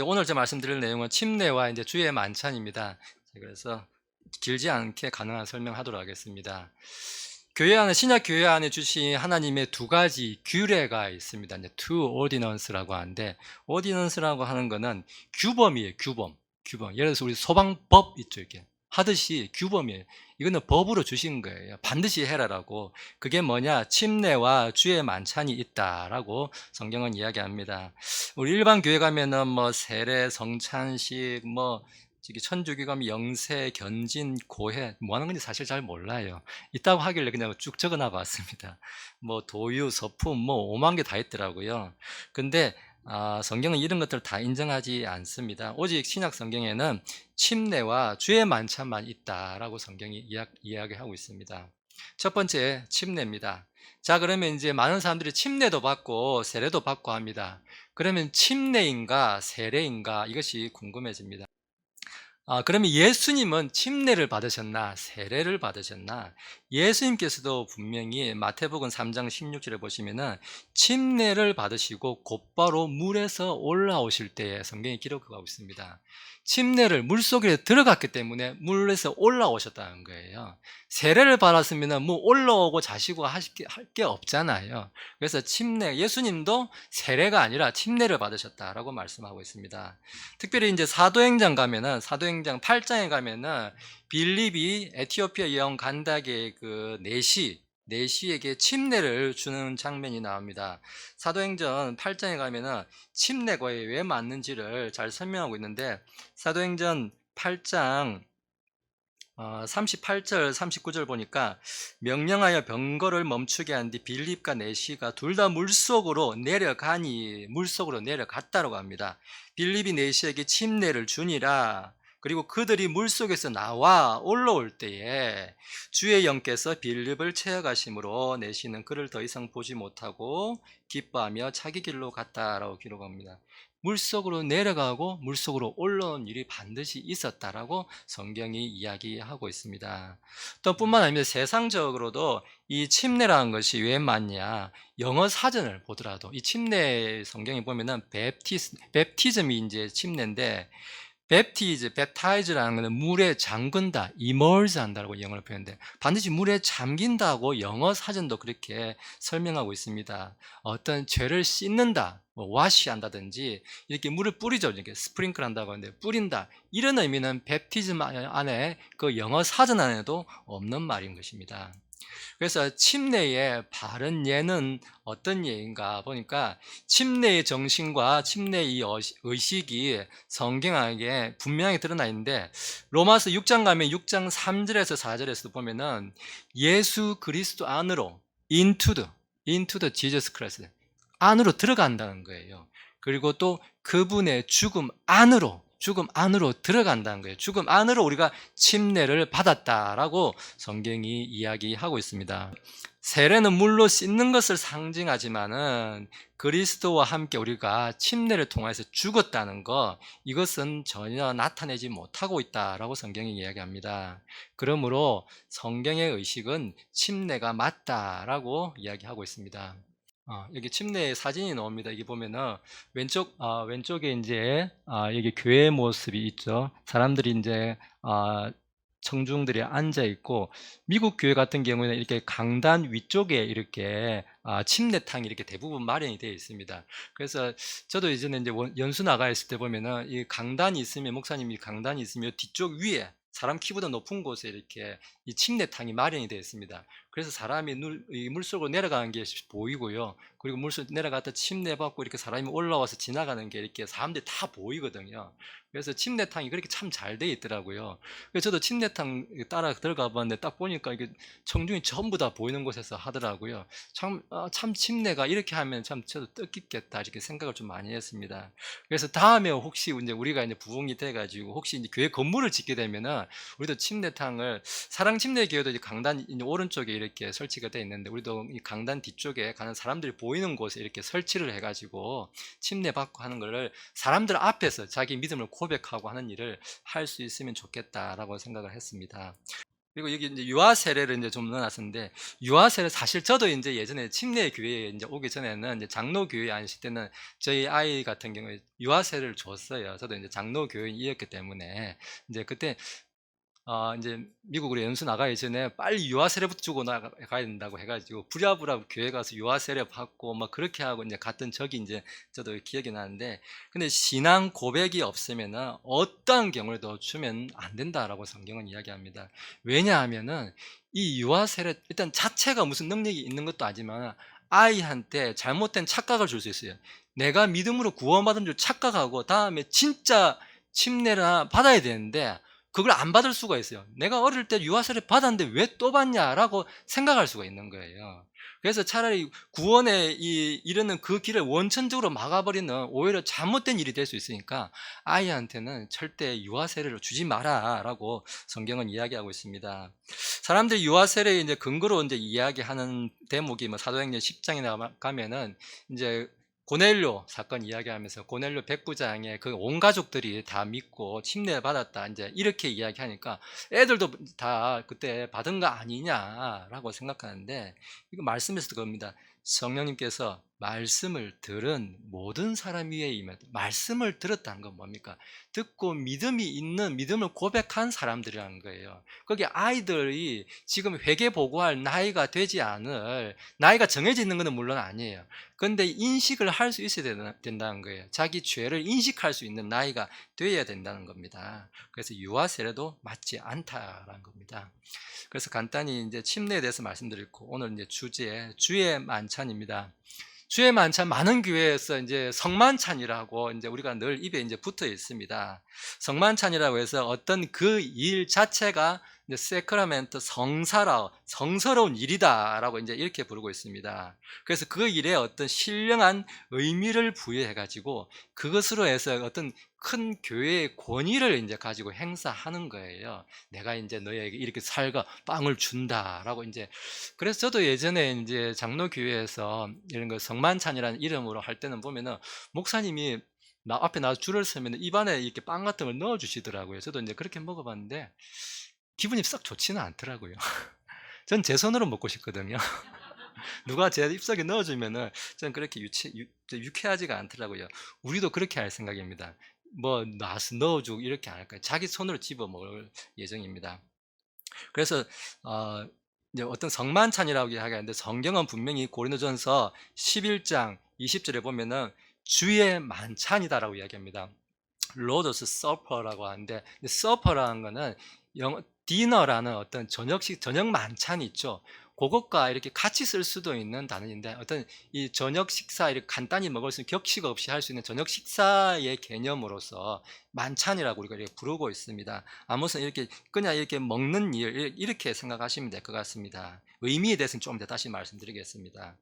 오늘 제가 말씀드릴 내용은 침례와 이제 주의 만찬입니다. 그래서 길지 않게 가능한 설명하도록 하겠습니다. 교회 안에 신약 교회 안에 주신 하나님의 두 가지 규례가 있습니다. 이제 two ordinance라고 하는데, ordinance라고 하는 거는 규범이에요. 규범. 예를 들어서 우리 소방법 있죠, 이렇게 하듯이 규범이에요. 이거는 법으로 주신 거예요. 반드시 해라라고. 그게 뭐냐? 침례와 주의 만찬이 있다라고 성경은 이야기합니다. 우리 일반 교회 가면은 뭐 세례, 성찬식, 뭐 저기 천주교감 영세, 견진, 고해 뭐 하는 건지 사실 잘 몰라요. 있다고 하길래 그냥 쭉 적어놔 봤습니다. 뭐 도유, 서품 뭐 5만 개 다 있더라고요. 근데 성경은 이런 것들을 다 인정하지 않습니다. 오직 신약 성경에는 침례와 주의 만찬만 있다라고 성경이 이야기하고 있습니다. 첫 번째 침례입니다. 자, 그러면 이제 많은 사람들이 침례도 받고 세례도 받고 합니다. 그러면 침례인가 세례인가 이것이 궁금해집니다. 그러면 예수님은 침례를 받으셨나 세례를 받으셨나? 예수님께서도 분명히 마태복음 3장 16절에 보시면은 침례를 받으시고 곧바로 물에서 올라오실 때에 성경이 기록하고 있습니다. 침례를 물속에 들어갔기 때문에 물에서 올라오셨다는 거예요. 세례를 받았으면 뭐 올라오고 자시고 할 게 없잖아요. 그래서 예수님도 세례가 아니라 침례를 받으셨다라고 말씀하고 있습니다. 특별히 이제 사도행전 8장에 가면은 빌립이 에티오피아 여왕 간다게 그 내시에게 침례를 주는 장면이 나옵니다. 사도행전 8장에 가면은 침례가 왜 맞는지를 잘 설명하고 있는데, 사도행전 8장 38절 39절 보니까 명령하여 병거를 멈추게 한 뒤 빌립과 내시가 둘 다 물속으로 내려갔다고 합니다. 빌립이 내시에게 침례를 주니라. 그리고 그들이 물속에서 나와 올라올 때에 주의 영께서 빌립을 채워가심으로 내시는 그를 더 이상 보지 못하고 기뻐하며 자기 길로 갔다라고 기록합니다. 물속으로 내려가고 물속으로 올라온 일이 반드시 있었다라고 성경이 이야기하고 있습니다. 또 뿐만 아니라 세상적으로도 이 침례라는 것이 왜 맞냐? 영어 사전을 보더라도 이 침례 성경에 보면은 베프티즘이 이제 침례인데, 웹타이즈라는 것은 물에 잠근다, immerse 한다고 영어로 표현돼. 반드시 물에 잠긴다고 영어 사전도 그렇게 설명하고 있습니다. 어떤 죄를 씻는다, 뭐 wash 한다든지 이렇게 물을 뿌리죠. 이렇게 스프링클 한다고 하는데 뿌린다. 이런 의미는 베프티즘 안에 그 영어 사전 안에도 없는 말인 것입니다. 그래서 침례의 바른 예는 어떤 예인가 보니까 침례의 정신과 침례의 의식이 성경에 분명히 드러나 있는데, 로마서 6장 가면 6장 3절에서 4절에서 보면은 예수 그리스도 안으로 into the Jesus Christ 안으로 들어간다는 거예요. 그리고 또 그분의 죽음 안으로 들어간다는 거예요. 죽음 안으로 우리가 침례를 받았다라고 성경이 이야기하고 있습니다. 세례는 물로 씻는 것을 상징하지만은 그리스도와 함께 우리가 침례를 통해서 죽었다는 것, 이것은 전혀 나타내지 못하고 있다라고 성경이 이야기합니다. 그러므로 성경의 의식은 침례가 맞다라고 이야기하고 있습니다. 여기 침례 사진이 나옵니다. 여기 보면은 왼쪽에 이제 여기 교회 모습이 있죠. 사람들이 이제 청중들이 앉아 있고, 미국 교회 같은 경우에는 이렇게 강단 위쪽에 이렇게 침례탕이 이렇게 대부분 마련이 되어 있습니다. 그래서 저도 이전에 이제 연수 나가 있을 때 보면은 이 강단이 있으면, 목사님이 강단이 있으면 뒤쪽 위에 사람 키보다 높은 곳에 이렇게 이 침례탕이 마련이 되어 있습니다. 그래서 사람이 이 물속으로 내려가는 게 보이고요. 그리고 물속 내려갔다 침례 받고 이렇게 사람이 올라와서 지나가는 게 이렇게 사람들이 다 보이거든요. 그래서 침례탕이 그렇게 참 잘 돼 있더라고요. 그래서 저도 침례탕 따라 들어가 봤는데 딱 보니까 이게 청중이 전부 다 보이는 곳에서 하더라고요. 참 침례가 이렇게 하면 참 저도 뜻깊겠다 이렇게 생각을 좀 많이 했습니다. 그래서 다음에 혹시 이제 우리가 이제 부흥이 돼가지고 혹시 이제 교회 건물을 짓게 되면은 우리도 침례탕을, 사랑 침례 교회도 이제 강단 이제 오른쪽에 이렇게 설치가 돼 있는데, 우리도 이 강단 뒤쪽에 가는 사람들이 보이는 곳에 이렇게 설치를 해가지고 침례 받고 하는 거를 사람들 앞에서 자기 믿음을 고백하고 하는 일을 할 수 있으면 좋겠다라고 생각을 했습니다. 그리고 여기 이제 유아 세례를 이제 좀 넣어놨었는데, 유아 세례 사실 저도 이제 예전에 침례 교회에 이제 오기 전에는 이제 장로 교회에 앉으실 때는 저희 아이 같은 경우에 유아 세례를 줬어요. 저도 이제 장로 교인이었기 때문에 이제 그때 인제 미국으로 연수 나가기 전에 빨리 유아 세례부터 주고 가야 된다고 해 가지고 부랴부랴 교회 가서 유아 세례 받고 막 그렇게 하고 인제 갔던 적이 인제 저도 기억이 나는데, 근데 "신앙 고백이 없으면은 어떠한 경우에도 주면 안 된다."라고 성경은 이야기합니다. 왜냐하면은 이 유아 세례 일단 자체가 무슨 능력이 있는 것도 아니지만 아이한테 잘못된 착각을 줄 수 있어요. 내가 믿음으로 구원받은 줄 착각하고 다음에 진짜 침례를 받아야 되는데 그걸 안 받을 수가 있어요. '내가 어릴 때 유아세례 받았는데 왜 또 받냐.'라고 생각할 수가 있는 거예요. 그래서 차라리 구원에 이르는 그 길을 원천적으로 막아버리는 오히려 잘못된 일이 될 수 있으니까 아이한테는 "절대 유아세례를 주지 마라."라고 성경은 이야기하고 있습니다. 사람들이 유아세례의 이제 근거로 인제 이야기하는 대목이 뭐 사도행전 10 장에 가면은 인제 고넬료 사건 이야기하면서 고넬료 백부장의 그 온 가족들이 다 믿고 침례받았다 인제 이렇게 이야기하니까 애들도 다 '그때 받은 거 아니냐.'라고 생각하는데, 이거 말씀에서 그겁니다. 성령님께서 말씀을 들은 모든 사람 위에 임했다. 말씀을 들었다는 건 뭡니까? 듣고 믿음이 있는, 믿음을 고백한 사람들이라는 거예요. 거기 아이들이 지금 회개 보고할 나이가 되지 않을, 나이가 정해져 있는 것은 물론 아니에요. 그런데 인식을 할 수 있어야 된다는 거예요. 자기 죄를 인식할 수 있는 나이가 되어야 된다는 겁니다. 그래서 유아 세례도 맞지 않다라는 겁니다. 그래서 간단히 이제 침례에 대해서 말씀드리고, 오늘 이제 주제 주의 만찬입니다. 주의 만찬, 많은 교회에서 이제 성만찬이라고 이제 우리가 늘 입에 이제 붙어 있습니다. 성만찬이라고 해서 어떤 그 일 자체가 이제 세크라멘트, 성사라, 성스러운 일이다라고 이제 이렇게 부르고 있습니다. 그래서 그 일에 어떤 신령한 의미를 부여해 가지고 그것으로 해서 어떤 큰 교회의 권위를 이제 가지고 행사하는 거예요. 내가 이제 너희에게 이렇게 살과 빵을 준다라고 이제. 그래서 저도 예전에 이제 장로교회에서 이런 거 성만찬이라는 이름으로 할 때는 보면은 목사님이 나 앞에 나와서 줄을 서면 입안에 이렇게 빵 같은 걸 넣어 주시더라고요. 저도 이제 그렇게 먹어 봤는데 기분이 썩 좋지는 않더라고요. 전 제 손으로 먹고 싶거든요. 누가 제 입속에 넣어 주면은 저는 그렇게 유쾌하지가 않더라고요. 우리도 그렇게 할 생각입니다. 뭐 놔서 넣어 주고 이렇게 안 할 거예요. 자기 손으로 집어 먹을 예정입니다. 그래서 어 이제 어떤 성만찬이라고 이야기하는데, 성경은 분명히 고린도전서 11장 20절에 보면은 주의 만찬이다라고 이야기합니다. 로더스 서퍼라고 하는데, 서퍼라는 거는 영어 디너라는 어떤 저녁 만찬이 있죠. 그것과 이렇게 같이 쓸 수도 있는 단어인데, 어떤 이 저녁 식사 이렇게 간단히 먹을 수 있는, 격식 없이 할 수 있는 저녁 식사의 개념으로서 만찬이라고 우리가 이렇게 부르고 있습니다. 무슨 이렇게 그냥 이렇게 먹는 일 이렇게 생각하시면 될 것 같습니다. 의미에 대해서는 좀 더 다시 말씀드리겠습니다.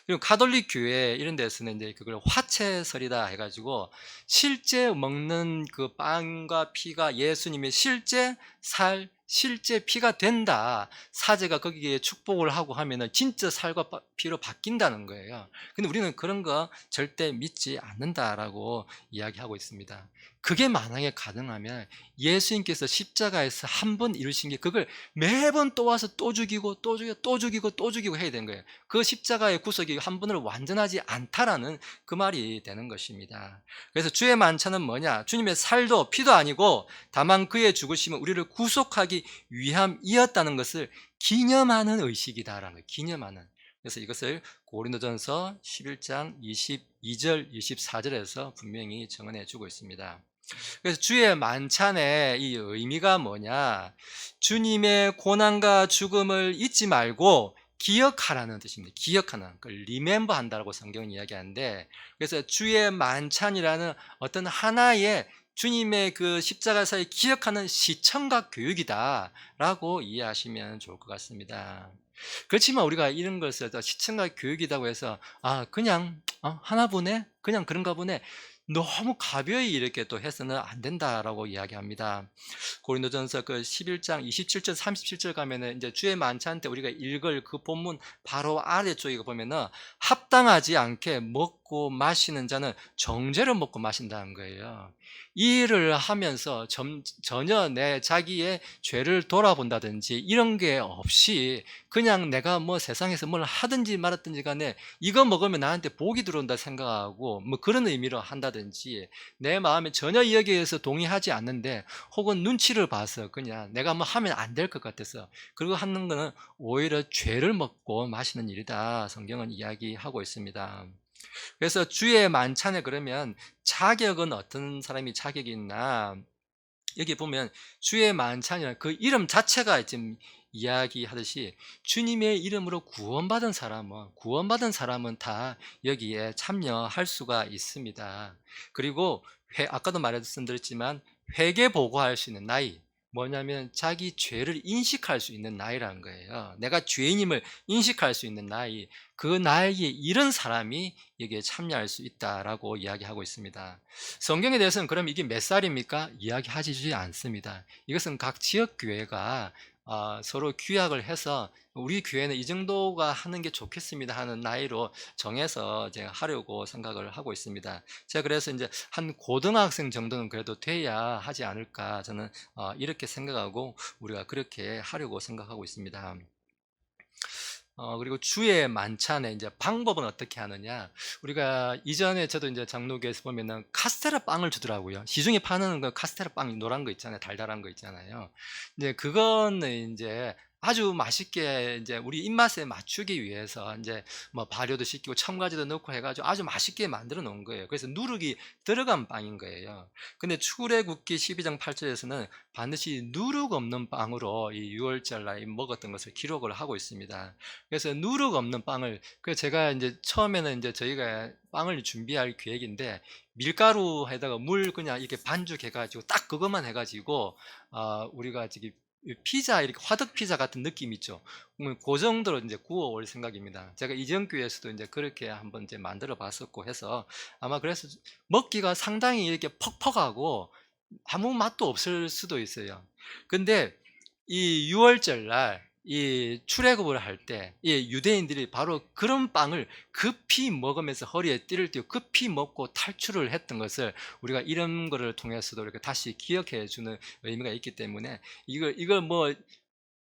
그리고 가톨릭 교회 이런 데서는 이제 그걸 화채설이다 해가지고 실제 먹는 그 빵과 피가 예수님의 실제 살, 실제 피가 된다. 사제가 거기에 축복을 하고 하면은 진짜 살과 피로 바뀐다는 거예요. 근데 우리는 그런 거 절대 믿지 않는다라고 이야기하고 있습니다. 그게 만약에 가능하면 예수님께서 십자가에서 한 번 이루신 게 그걸 매번 또 와서 또 죽이고 또 죽이고 또 죽이고 또 죽이고 해야 되는 거예요. 그 십자가의 구속이 한 번으로 완전하지 않다라는 그 말이 되는 것입니다. 그래서 주의 만찬은 뭐냐? 주님의 살도 피도 아니고 다만 그의 죽으심은 우리를 구속하기 위함이었다는 것을 기념하는 의식이다라는 거예요. 기념하는. 그래서 이것을 고린도전서 11장 22절 24절에서 분명히 정언해 주고 있습니다. 그래서 주의 만찬의 이 의미가 뭐냐? 주님의 고난과 죽음을 잊지 말고 기억하라는 뜻입니다. 기억하는, 그걸 remember 한다고 성경은 이야기하는데, 그래서 주의 만찬이라는 어떤 하나의 주님의 그 십자가사에 기억하는 시청각 교육이다라고 이해하시면 좋을 것 같습니다. 그렇지만 우리가 이런 것을 시청각 교육이라고 해서 그냥 하나 보네? 그냥 그런가 보네? 너무 가벼이 이렇게 또 해서는 안 된다라고 이야기합니다. 고린도전서 그 11장 27절 37절 가면은 이제 주의 만찬 때 우리가 읽을 그 본문 바로 아래쪽에 보면은 합당하지 않게 먹고 마시는 자는 정죄를 먹고 마신다는 거예요. 이 일을 하면서 전혀 내 자기의 죄를 돌아본다든지 이런 게 없이 그냥 내가 뭐 세상에서 뭘 하든지 말았든지 간에 이거 먹으면 나한테 복이 들어온다 생각하고 뭐 그런 의미로 한다든지, 내 마음에 전혀 여기에서 동의하지 않는데 혹은 눈치를 봐서 그냥 내가 뭐 하면 안 될 것 같아서 그리고 하는 거는 오히려 죄를 먹고 마시는 일이다, 성경은 이야기하고 있습니다. 그래서 주의 만찬에 그러면 자격은 어떤 사람이 자격이 있나, 여기 보면 주의 만찬이라는 그 이름 자체가 지금 이야기하듯이 주님의 이름으로 구원받은 사람은 다 여기에 참여할 수가 있습니다. 그리고 아까도 말씀드렸지만 회개 보고할 수 있는 나이, 뭐냐면 자기 죄를 인식할 수 있는 나이라는 거예요. 내가 죄인임을 인식할 수 있는 나이, 그 나이에 이른 사람이 여기에 참여할 수 있다라고 이야기하고 있습니다. 성경에 대해서는 그럼 이게 몇 살입니까? 이야기하지 않습니다. 이것은 각 지역 교회가 서로 규약을 해서 우리 교회는 이 정도가 하는 게 좋겠습니다 하는 나이로 정해서 제가 하려고 생각을 하고 있습니다. 제가 그래서 이제 한 고등학생 정도는 그래도 돼야 하지 않을까, 저는 이렇게 생각하고 우리가 그렇게 하려고 생각하고 있습니다. 그리고 주의 만찬에 이제 방법은 어떻게 하느냐. 우리가 이전에 저도 이제 장로교에서 보면은 카스테라 빵을 주더라고요. 시중에 파는 그 카스테라 빵 노란 거 있잖아요. 달달한 거 있잖아요. 이제 그거는 이제 아주 맛있게 이제 우리 입맛에 맞추기 위해서 이제 뭐 발효도 시키고 첨가지도 넣고 해가지고 아주 맛있게 만들어 놓은 거예요. 그래서 누룩이 들어간 빵인 거예요. 근데 출애굽기 12장 8절에서는 반드시 누룩 없는 빵으로 이 유월절 날 먹었던 것을 기록을 하고 있습니다. 그래서 누룩 없는 빵을, 그 제가 이제 처음에는 이제 저희가 빵을 준비할 계획인데 밀가루에다가 물 그냥 이렇게 반죽해 가지고 딱 그것만 해 가지고 우리가 저기 피자 이렇게 화덕 피자 같은 느낌 있죠. 그 정도로 이제 구워 올 생각입니다. 제가 이전 교회에서도 이제 그렇게 한번 이제 만들어 봤었고 해서 아마 그래서 먹기가 상당히 이렇게 퍽퍽하고 아무 맛도 없을 수도 있어요. 근데 이 유월절 날 이 출애굽을 할 때 이 유대인들이 바로 그런 빵을 급히 먹으면서 허리에 띠를 띠고 급히 먹고 탈출을 했던 것을 우리가 이런 거를 통해서도 이렇게 다시 기억해 주는 의미가 있기 때문에, 이걸 뭐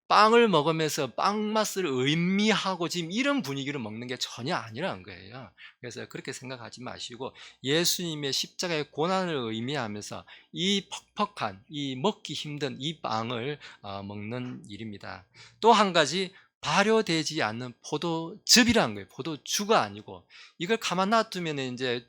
빵을 먹으면서 빵 맛을 의미하고 지금 이런 분위기로 먹는 게 전혀 아니라는 거예요. 그래서 그렇게 생각하지 마시고 예수님의 십자가의 고난을 의미하면서 이 퍽퍽한, 이 먹기 힘든 이 빵을 먹는 일입니다. 또 한 가지, 발효되지 않는 포도즙이라는 거예요. 포도주가 아니고 이걸 가만 놔두면 이제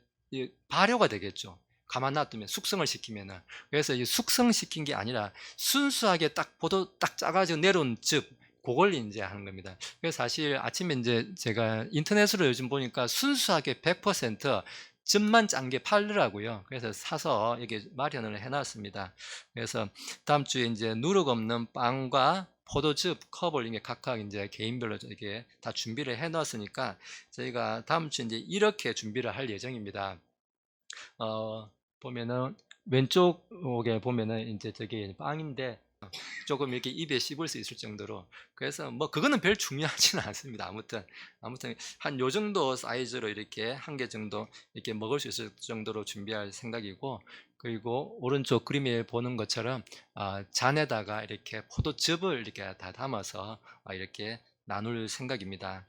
발효가 되겠죠. 가만 놔두면 숙성을 시키면은. 그래서 이 숙성시킨 게 아니라 순수하게 딱 포도 딱 짜가지고 내려온 즙, 그걸 이제 하는 겁니다. 그래서 사실 아침에 이제 제가 인터넷으로 요즘 보니까 순수하게 100% 즙만 짠 게 팔더라고요. 그래서 사서 이렇게 마련을 해놨습니다. 그래서 다음 주에 이제 누룩 없는 빵과 포도즙 컵을 이게 각각 이제 개인별로 이렇게 다 준비를 해놨으니까 저희가 다음 주에 이제 이렇게 준비를 할 예정입니다. 보면은 왼쪽에 보면은 이제 저게 빵인데 조금 이렇게 입에 씹을 수 있을 정도로, 그래서 뭐 그거는 별 중요하지는 않습니다. 아무튼 한 요 정도 사이즈로 이렇게 한 개 정도 이렇게 먹을 수 있을 정도로 준비할 생각이고, 그리고 오른쪽 그림에 보는 것처럼 잔에다가 이렇게 포도즙을 이렇게 다 담아서 이렇게 나눌 생각입니다.